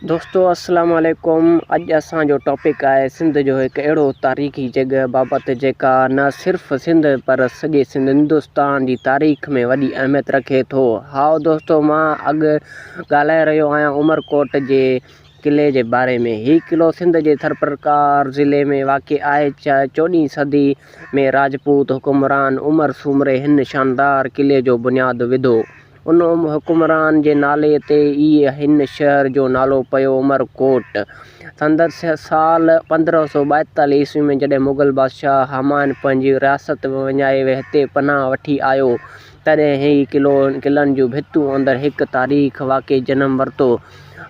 दोस्तों अस्सलाम वालेकुम। अज असांजो टॉपिक है सिंध जो एक अड़ो तारीख़ी जगह बाबत जेका न सिर्फ़ सिंध पर सॼे सिंध हिंदुस्तान की तारीख़ में वॾी अहमियत रखे थो। हाँ दोस्तों, मां अॻु ॻाल्हाए रहियो आहियां उमरकोट जे किले जे बारे में। ही किलो सिंध जे थरपरकार ज़िले में वाक़ आहे। 14वीं सदी में राजपूत हुकुमरान उमर सूमरे हिन शानदार किले जो बुनियाद विधो। उन हुकुमरान जे नाले ते ई हिन शहर जो नालो पियो उमरकोट। संदसि साल 1542 ईस्वी में जॾहिं मुग़ल बादशाह हमायूं पंहिंजी रियासत विञाए हिते पनाह वठी आयो, तॾहिं ही किलनि जूं भितूं अंदरि हिकु तारीख़ वाक़ई जनम वरितो।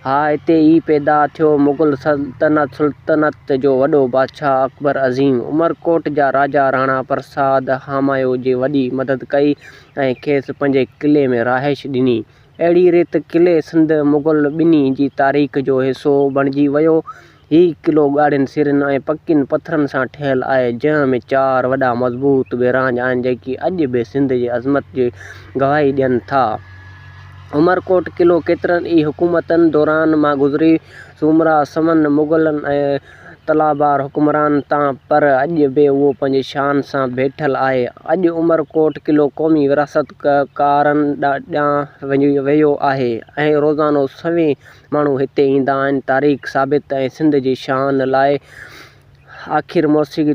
हा, हिते ई पैदा थियो मुग़ल सुल्तनत जो वॾो बादशाह अकबर अज़ीम। उमरकोट जा राजा राणा प्रसाद हमायूं जी वॾी मदद कई ऐं खेसि पंहिंजे किले में रहाइश ॾिनी। अहिड़ी रीति किले सिंध मुग़ल ॿिन्ही जी तारीख़ जो हिसो बणिजी वियो। ही किलो ॻाढ़नि सिरनि ऐं पकियुनि पथरनि सां ठहियलु आहे, जंहिं में 4 वॾा मज़बूत बेराज आहिनि जेकी अॼु बि सिंध जी अज़मत जी गवाही ॾियनि था। उमरकोट किलो केतिरनि ई हुकूमतनि दौरान मां गुज़री, सूमरा समन मुग़लनि ऐं तलाबार हुकुमरान तां, पर अॼु बि उहो पंहिंजी शान सां वेठल आहे। अॼु उमरकोट किलो क़ौमी विरासत कारनि ॾांहुं वियो आहे ऐं रोज़ानो सवें माण्हू हिते ईंदा आहिनि तारीख़ साबित ऐं सिंध जी शान लाइ। आख़िर मौसीक़ी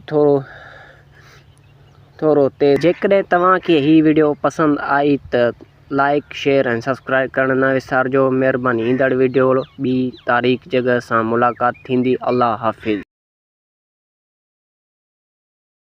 थोरो ते जेकॾहिं तव्हांखे ही वीडियो पसंदि आई त लाइक शेयर ऐं सब्सक्राइब करणु न विसारिजो। महिरबानी। ईंदड़ वीडियो ॿी तारीख़ जगह सां मुलाक़ात थींदी। अल्लाह हाफ़िज़।